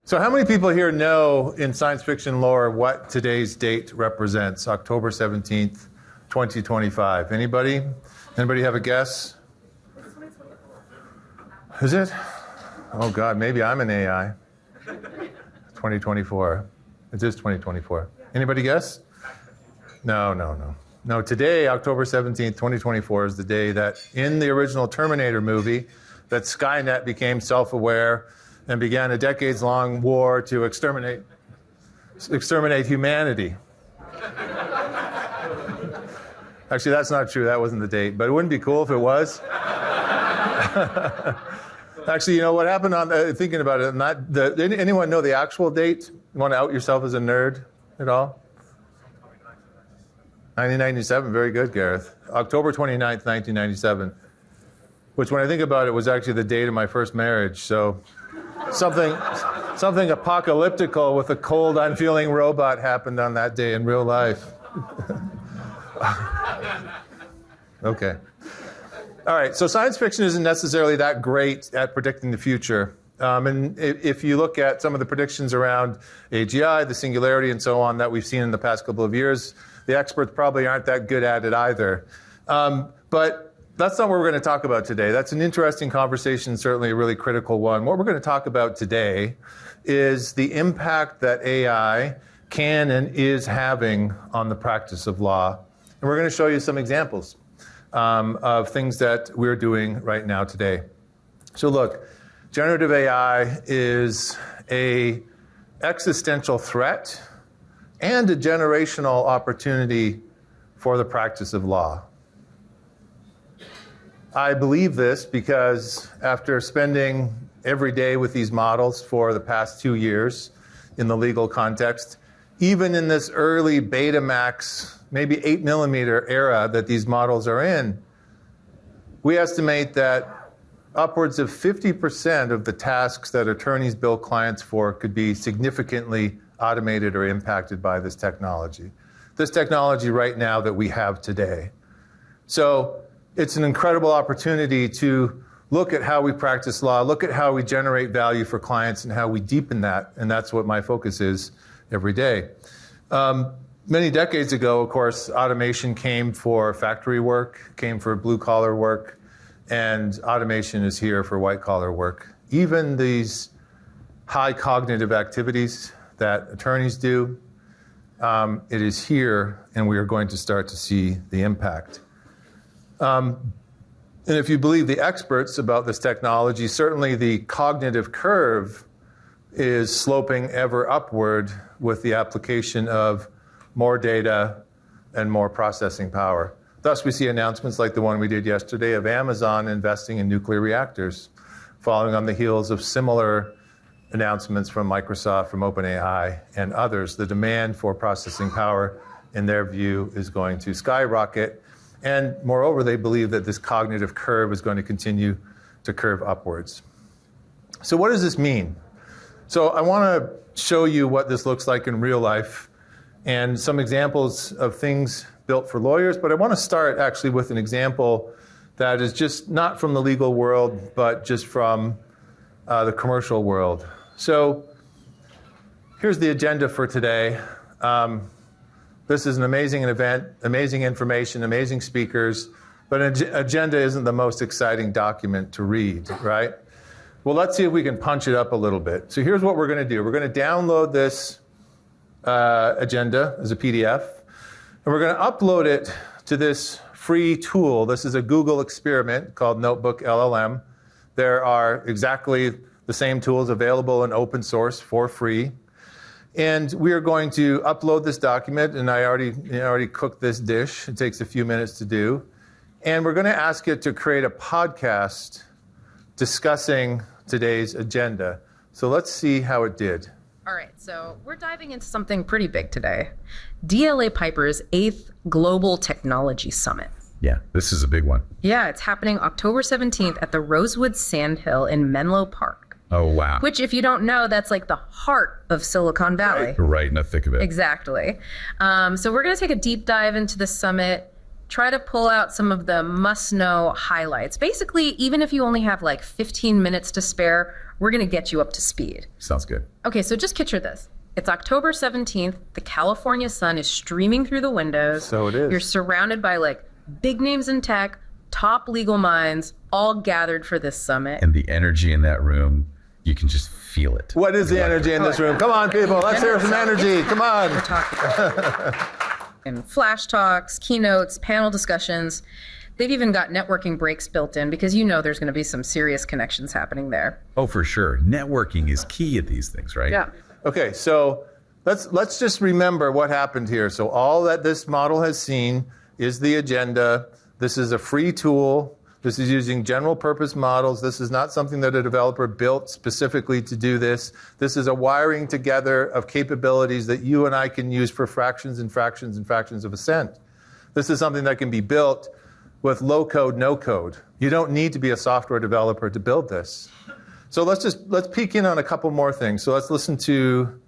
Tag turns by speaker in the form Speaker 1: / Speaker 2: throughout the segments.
Speaker 1: So how many people here know in science fiction lore what today's date represents? October 17th, 2025. Anybody? Anybody have a guess? Is it? Oh God, maybe I'm an AI. 2024. It is 2024. Anybody guess? No, today, October 17th, 2024 is the day that in the original Terminator movie, that Skynet became self-aware and began a decades-long war to exterminate humanity. Actually, that's not true. That wasn't the date, but it wouldn't be cool if it was. Actually, you know what happened on thinking about it? Anyone know the actual date? You want to out yourself as a nerd at all? 1997. Very good, Gareth. October 29th, 1997. Which, when I think about it, was actually the date of my first marriage. So, something apocalyptical with a cold, unfeeling robot happened on that day in real life. Okay. All right, so science fiction isn't necessarily that great at predicting the future. And if you look at some of the predictions around AGI, the singularity, and so on that we've seen in the past couple of years, the experts probably aren't that good at it either. But that's not what we're going to talk about today. That's an interesting conversation, certainly a really critical one. What we're going to talk about today is the impact that AI can and is having on the practice of law. And we're going to show you some examples of things that we're doing right now today. So look, generative AI is an existential threat and a generational opportunity for the practice of law. I believe this because after spending every day with these models for the past 2 years in the legal context, even in this early Betamax, maybe 8mm era that these models are in, we estimate that upwards of 50% of the tasks that attorneys bill clients for could be significantly automated or impacted by this technology. This technology right now that we have today. So it's an incredible opportunity to look at how we practice law, look at how we generate value for clients and how we deepen that, and that's what my focus is every day. Many decades ago, of course, automation came for factory work, came for blue-collar work, and automation is here for white-collar work. Even these high cognitive activities that attorneys do, it is here, and we are going to start to see the impact. And if you believe the experts about this technology, certainly the cognitive curve is sloping ever upward with the application of more data and more processing power. Thus, we see announcements like the one we did yesterday of Amazon investing in nuclear reactors, following on the heels of similar announcements from Microsoft, from OpenAI, and others. The demand for processing power, in their view, is going to skyrocket. And moreover, they believe that this cognitive curve is going to continue to curve upwards. So what does this mean? So I want to show you what this looks like in real life and some examples of things built for lawyers. But I want to start actually with an example that is just not from the legal world, but just from the commercial world. So here's the agenda for today. This is an amazing event, amazing information, amazing speakers, but an agenda isn't the most exciting document to read, right? Well, let's see if we can punch it up a little bit. So here's what we're going to do. We're going to download this agenda as a PDF, and we're going to upload it to this free tool. This is a Google experiment called Notebook LLM. There are exactly the same tools available in open source for free. And we are going to upload this document, and I already cooked this dish. It takes a few minutes to do. And we're going to ask it to create a podcast discussing today's agenda. So let's see how it did.
Speaker 2: All right, so we're diving into something pretty big today. DLA Piper's 8th Global Technology Summit.
Speaker 3: Yeah, this is a big one.
Speaker 2: Yeah, it's happening October 17th at the Rosewood Sandhill in Menlo Park.
Speaker 3: Oh, wow.
Speaker 2: Which, if you don't know, that's like the heart of Silicon Valley.
Speaker 3: Right in the thick of it.
Speaker 2: Exactly. So we're going to take a deep dive into the summit, try to pull out some of the must-know highlights. Basically, even if you only have like 15 minutes to spare We're going to get you up to speed.
Speaker 3: Sounds good.
Speaker 2: Okay, so just picture this. It's October 17th. The California sun is streaming through the windows.
Speaker 1: So it is.
Speaker 2: You're surrounded by like big names in tech, top legal minds, all gathered for this summit.
Speaker 3: And the energy in that room, you can just feel it.
Speaker 1: What is the energy in this room? Come on, people. Let's hear some energy. Come on.
Speaker 2: We're talking about and flash talks, keynotes, panel discussions. They've even got networking breaks built in because you know there's going to be some serious connections happening there.
Speaker 3: Oh, for sure. Networking is key at these things, right?
Speaker 2: Yeah.
Speaker 1: Okay, so let's just remember what happened here. So all that this model has seen is the agenda. This is a free tool. This is using general purpose models. This is not something that a developer built specifically to do this. This is a wiring together of capabilities that you and I can use for fractions and fractions and fractions of a cent. This is something that can be built with low code, no code. You don't need to be a software developer to build this. So let's peek in on a couple more things. So let's listen to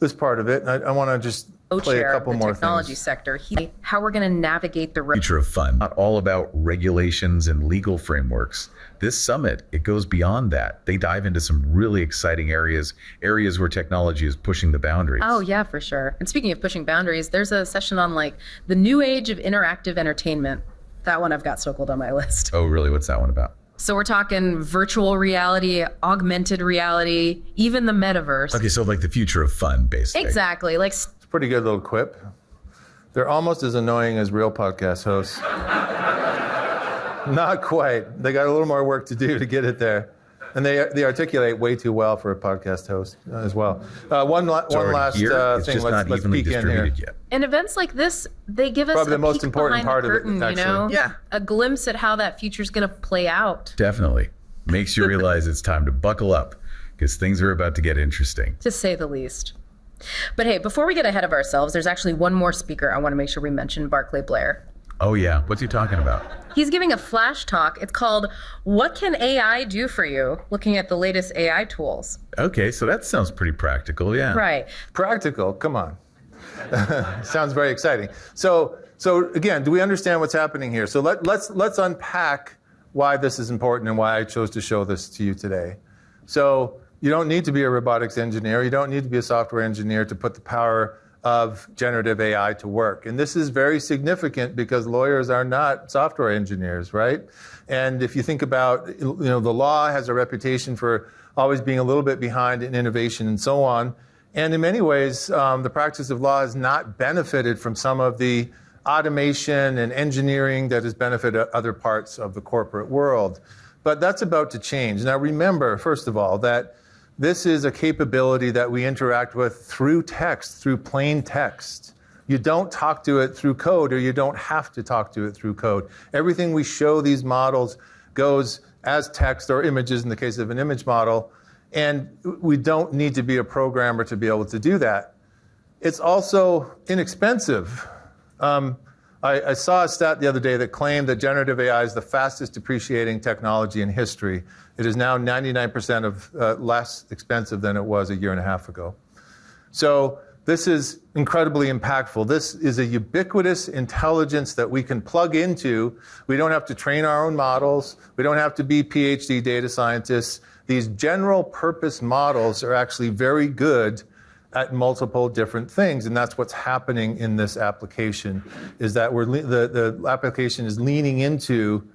Speaker 1: this part of it. I want to just play a couple more
Speaker 2: technology
Speaker 1: things.
Speaker 2: sector. How we're going to navigate the
Speaker 3: Future of fun, not all about regulations and legal frameworks. This summit, it goes beyond that. They dive into some really exciting areas where technology is pushing the boundaries.
Speaker 2: Oh, yeah, for sure. And speaking of pushing boundaries, there's a session on like the new age of interactive entertainment. That one I've got circled on my list.
Speaker 3: Oh, really? What's that one about?
Speaker 2: So we're talking virtual reality, augmented reality, even the metaverse.
Speaker 3: Okay, so like the future of fun, basically.
Speaker 2: Exactly. Like
Speaker 1: It's a pretty good little quip. They're almost as annoying as real podcast hosts. Not quite. They got a little more work to do to get it there. And they articulate way too well for a podcast host as well. One last
Speaker 3: Here, it's
Speaker 1: thing.
Speaker 3: just not
Speaker 1: Let's
Speaker 3: evenly
Speaker 1: peek in here.
Speaker 3: distributed yet.
Speaker 2: and events like this, they give us
Speaker 1: Probably
Speaker 2: a
Speaker 1: the most
Speaker 2: peek
Speaker 1: important
Speaker 2: behind
Speaker 1: part
Speaker 2: the
Speaker 1: of it,
Speaker 2: curtain,
Speaker 1: actually.
Speaker 2: you know?
Speaker 3: Yeah.
Speaker 2: A glimpse at how that future's going to play out.
Speaker 3: Definitely. Makes you realize it's time to buckle up because things are about to get interesting.
Speaker 2: To say the least. But hey, before we get ahead of ourselves, there's actually one more speaker I want to make sure we mention, Barclay Blair.
Speaker 3: Oh, yeah. What's he talking about?
Speaker 2: He's giving a flash talk. It's called What Can AI Do For You? Looking at the latest AI tools.
Speaker 3: Okay, so that sounds pretty practical, yeah.
Speaker 2: Right.
Speaker 1: Practical, come on. Sounds very exciting. So again, do we understand what's happening here? So let's unpack why this is important and why I chose to show this to you today. So you don't need to be a robotics engineer. You don't need to be a software engineer to put the power of generative AI to work. And this is very significant because lawyers are not software engineers, right? And if you think about, the law has a reputation for always being a little bit behind in innovation and so on. And in many ways, the practice of law has not benefited from some of the automation and engineering that has benefited other parts of the corporate world. But that's about to change. Now remember, first of all, that this is a capability that we interact with through text, through plain text. You don't talk to it through code, or you don't have to talk to it through code. Everything we show these models goes as text or images in the case of an image model, and we don't need to be a programmer to be able to do that. It's also inexpensive. I saw a stat the other day that claimed that generative AI is the fastest depreciating technology in history. It is now 99% of less expensive than it was a year and a half ago. So this is incredibly impactful. This is a ubiquitous intelligence that we can plug into. We don't have to train our own models. We don't have to be PhD data scientists. These general purpose models are actually very good at multiple different things, and that's what's happening in this application, is that the application is leaning into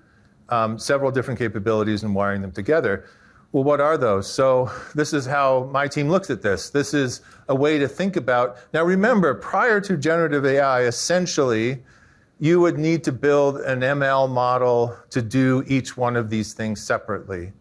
Speaker 1: several different capabilities and wiring them together. Well, what are those? So this is how my team looks at this. This is a way to think about. Now remember, prior to generative AI, essentially, you would need to build an ML model to do each one of these things separately.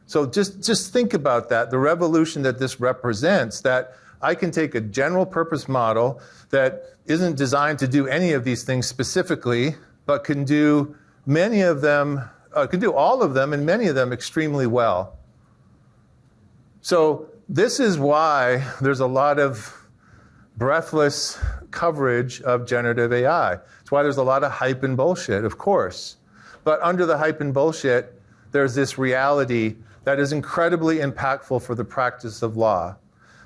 Speaker 1: So just think about that, the revolution that this represents, that I can take a general purpose model that isn't designed to do any of these things specifically, but can do many of them, can do all of them and many of them extremely well. So this is why there's a lot of breathless coverage of generative AI. It's why there's a lot of hype and bullshit, of course. But under the hype and bullshit, there's this reality that is incredibly impactful for the practice of law.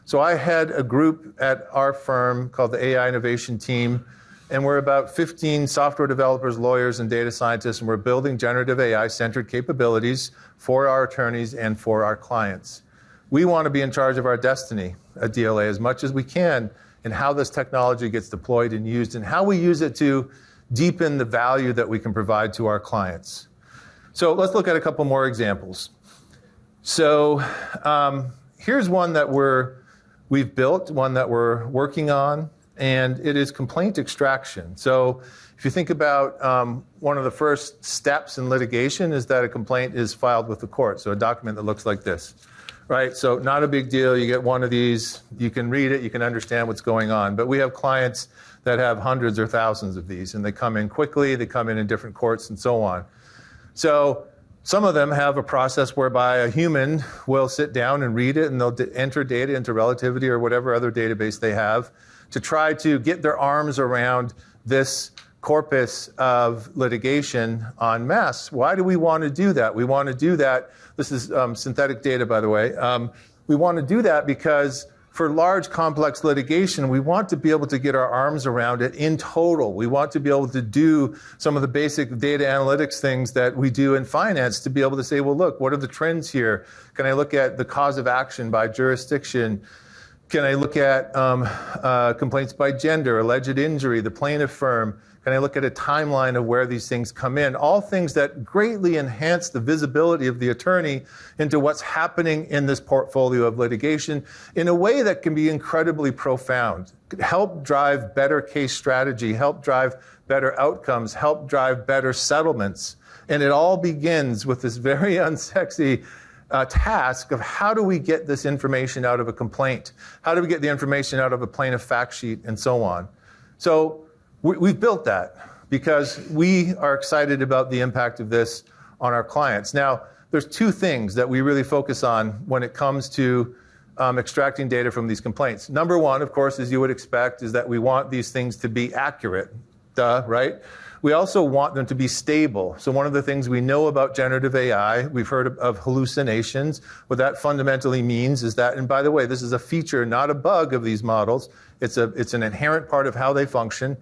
Speaker 1: So I had a group at our firm called the AI Innovation Team, and we're about 15 software developers, lawyers, and data scientists, and we're building generative AI-centered capabilities for our attorneys and for our clients. We want to be in charge of our destiny at DLA as much as we can in how this technology gets deployed and used and how we use it to deepen the value that we can provide to our clients. So let's look at a couple more examples. So here's one that we've built, one that we're working on, and it is complaint extraction. So if you think about one of the first steps in litigation is that a complaint is filed with the court, so a document that looks like this. Right, so not a big deal. You get one of these, you can read it, you can understand what's going on. But we have clients that have hundreds or thousands of these, and they come in quickly, they come in different courts, and so on. So some of them have a process whereby a human will sit down and read it, and they'll enter data into Relativity or whatever other database they have to try to get their arms around this corpus of litigation en masse. Why do we want to do that? We want to do that. This is synthetic data, by the way. We want to do that because for large, complex litigation, we want to be able to get our arms around it in total. We want to be able to do some of the basic data analytics things that we do in finance to be able to say, well, look, what are the trends here? Can I look at the cause of action by jurisdiction? Can I look at complaints by gender, alleged injury, the plaintiff firm? Can I look at a timeline of where these things come in? All things that greatly enhance the visibility of the attorney into what's happening in this portfolio of litigation in a way that can be incredibly profound. Help drive better case strategy, help drive better outcomes, help drive better settlements. And it all begins with this very unsexy task of how do we get this information out of a complaint? How do we get the information out of a plaintiff fact sheet and so on? So we've built that because we are excited about the impact of this on our clients. Now, there's two things that we really focus on when it comes to extracting data from these complaints. Number one, of course, as you would expect, is that we want these things to be accurate, right? We also want them to be stable. So one of the things we know about generative AI, we've heard of hallucinations. What that fundamentally means is that, and by the way, this is a feature, not a bug of these models. It's an inherent part of how they function.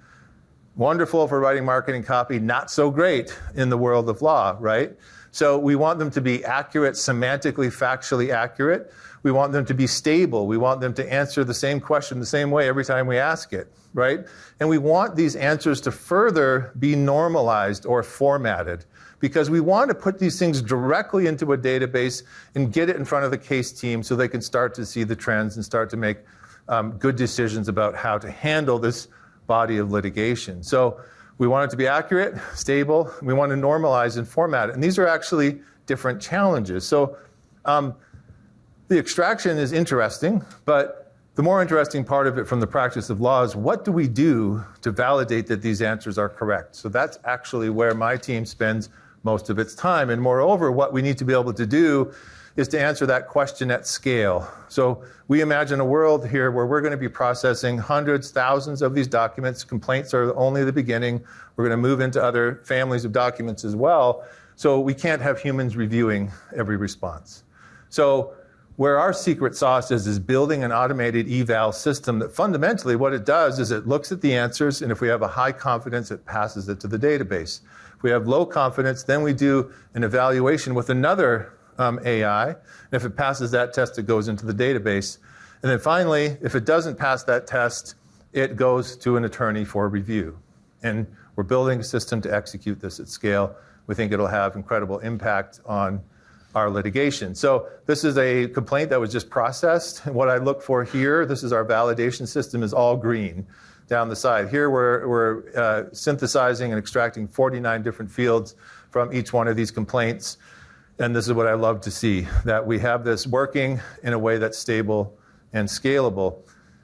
Speaker 1: Wonderful for writing marketing copy, not so great in the world of law, right? So we want them to be accurate, semantically, factually accurate. We want them to be stable. We want them to answer the same question the same way every time we ask it, right? And we want these answers to further be normalized or formatted because we want to put these things directly into a database and get it in front of the case team so they can start to see the trends and start to make good decisions about how to handle this body of litigation. So we want it to be accurate, stable. We want to normalize and format it. And these are actually different challenges. So the extraction is interesting, but the more interesting part of it from the practice of law is what do we do to validate that these answers are correct? So that's actually where my team spends most of its time. And moreover, what we need to be able to do is to answer that question at scale. So we imagine a world here where we're going to be processing hundreds, thousands of these documents. Complaints are only the beginning. We're going to move into other families of documents as well. So we can't have humans reviewing every response. So where our secret sauce is building an automated eval system that fundamentally what it does is it looks at the answers, and if we have a high confidence, it passes it to the database. If we have low confidence, then we do an evaluation with another AI. And if it passes that test, it goes into the database. And then finally, if it doesn't pass that test, it goes to an attorney for review. And we're building a system to execute this at scale. We think it'll have incredible impact on our litigation. So this is a complaint that was just processed. And what I look for here, this is our validation system, is all green down the side. Here we're synthesizing and extracting 49 different fields from each one of these complaints. And this is what I love to see, that we have this working in a way that's stable and scalable.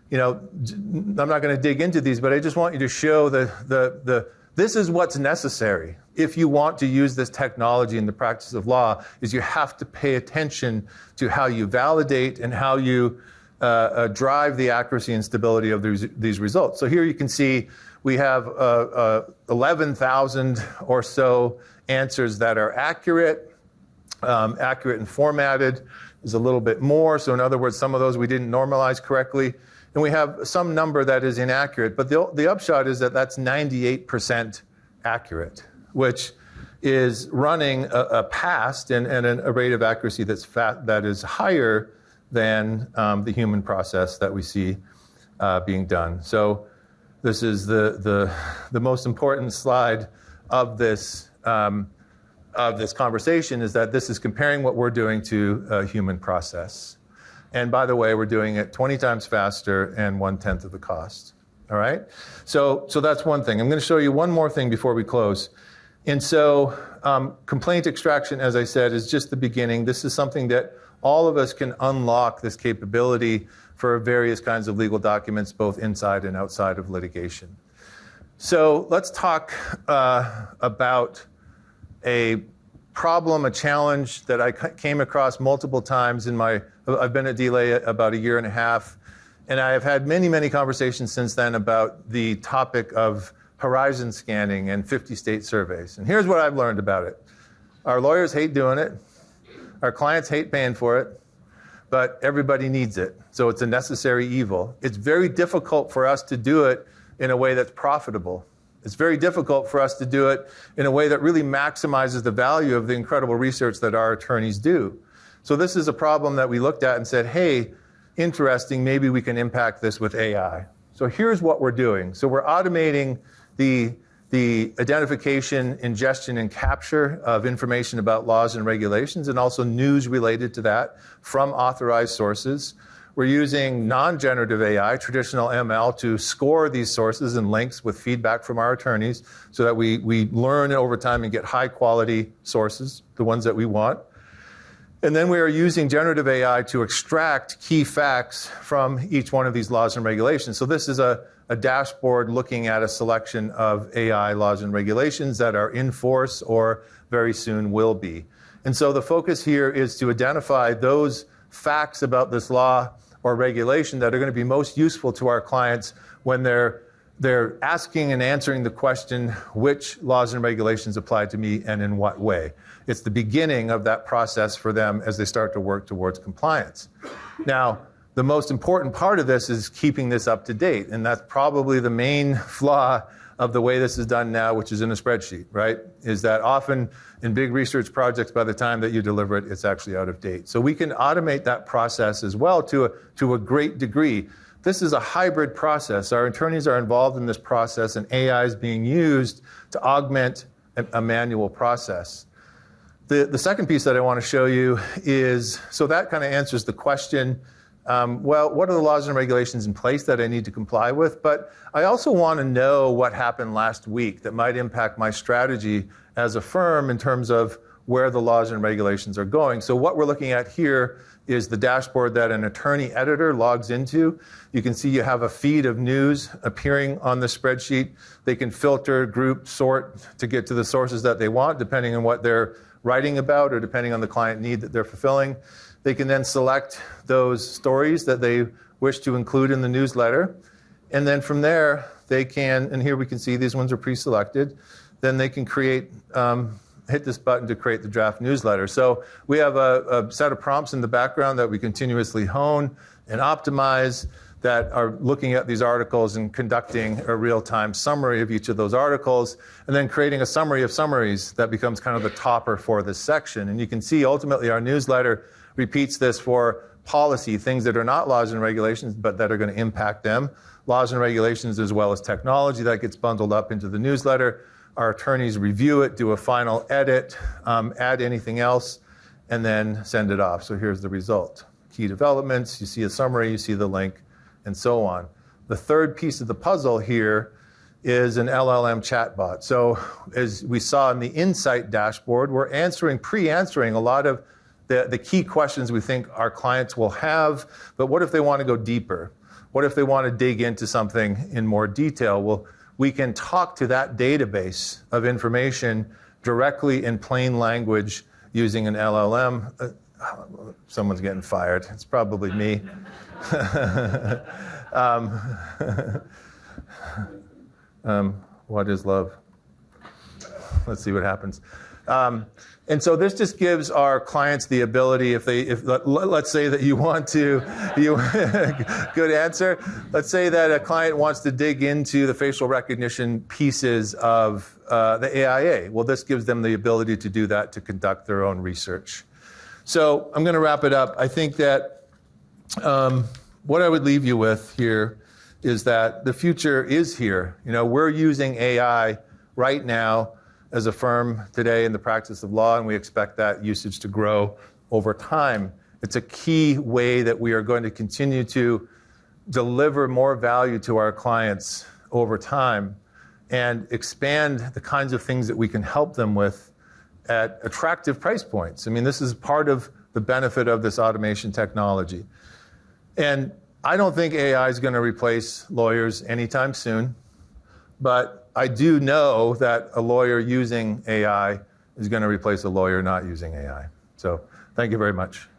Speaker 1: You know, I'm not going to dig into these, but I just want you to show this is what's necessary if you want to use this technology in the practice of law, is you have to pay attention to how you validate and how you drive the accuracy and stability of these results. So here you can see we have 11,000 or so answers that are accurate and formatted. There's a little bit more. So in other words, some of those we didn't normalize correctly. and we have some number that is inaccurate. But the upshot is that that's 98% accurate, which is running a past and a rate of accuracy that is higher than the human process that we see being done. So this is the most important slide of this conversation, is that this is comparing what we're doing to a human process. And by the way, we're doing it 20 times faster and 1/10 of the cost. All right? So that's one thing. I'm going to show you one more thing before we close. And so complaint extraction, as I said, is just the beginning. This is something that all of us can unlock, this capability for various kinds of legal documents, both inside and outside of litigation. So let's talk about a problem, a challenge that I came across multiple times I've been at DLA about a year and a half, and I have had many, many conversations since then about the topic of horizon scanning and 50-state surveys. And here's what I've learned about it. Our lawyers hate doing it. Our clients hate paying for it, but everybody needs it. So it's a necessary evil. It's very difficult for us to do it in a way that's profitable. It's very difficult for us to do it in a way that really maximizes the value of the incredible research that our attorneys do. So this is a problem that we looked at and said, hey, interesting, maybe we can impact this with AI. So here's what we're doing. So we're automating the identification, ingestion, and capture of information about laws and regulations, and also news related to that from authorized sources. We're using non-generative AI, traditional ML, to score these sources and links with feedback from our attorneys so that we learn over time and get high-quality sources, the ones that we want. And then we are using generative AI to extract key facts from each one of these laws and regulations. So this is a dashboard looking at a selection of AI laws and regulations that are in force or very soon will be. And so the focus here is to identify those facts about this law or regulation that are going to be most useful to our clients when they're asking and answering the question, which laws and regulations apply to me and in what way? It's the beginning of that process for them as they start to work towards compliance. Now, the most important part of this is keeping this up to date, and that's probably the main flaw of the way this is done now, which is in a spreadsheet, right? Is that often in big research projects, by the time that you deliver it, it's actually out of date. So we can automate that process as well to a great degree. This is a hybrid process. Our attorneys are involved in this process, and AI is being used to augment a manual process. The second piece that I want to show you is, so that kind of answers the question, well, what are the laws and regulations in place that I need to comply with? But I also want to know what happened last week that might impact my strategy as a firm in terms of where the laws and regulations are going. So what we're looking at here is the dashboard that an attorney editor logs into. You can see you have a feed of news appearing on the spreadsheet. They can filter, group, sort to get to the sources that they want, depending on what they're writing about or depending on the client need that they're fulfilling. They can then select those stories that they wish to include in the newsletter. And then from there, they can, and here we can see these ones are pre-selected, then they can create, hit this button to create the draft newsletter. So we have a set of prompts in the background that we continuously hone and optimize that are looking at these articles and conducting a real-time summary of each of those articles, and then creating a summary of summaries that becomes kind of the topper for this section. And you can see ultimately our newsletter repeats this for policy, things that are not laws and regulations, but that are going to impact them. Laws and regulations as well as technology that gets bundled up into the newsletter. Our attorneys review it, do a final edit, add anything else, and then send it off. So here's the result. Key developments, you see a summary, you see the link, and so on. The third piece of the puzzle here is an LLM chatbot. So as we saw in the Insight dashboard, we're pre-answering a lot of the key questions we think our clients will have, but what if they want to go deeper? What if they want to dig into something in more detail? Well, we can talk to that database of information directly in plain language using an LLM. Someone's getting fired. It's probably me. What is love? Let's see what happens. And so this just gives our clients the ability, let's say that you want to, good answer. Let's say that a client wants to dig into the facial recognition pieces of the AIA. Well, this gives them the ability to do that, to conduct their own research. So I'm going to wrap it up. I think that what I would leave you with here is that the future is here. We're using AI right now as a firm today in the practice of law, and we expect that usage to grow over time. It's a key way that we are going to continue to deliver more value to our clients over time and expand the kinds of things that we can help them with at attractive price points. I mean, this is part of the benefit of this automation technology. And I don't think AI is going to replace lawyers anytime soon, but I do know that a lawyer using AI is going to replace a lawyer not using AI. So thank you very much.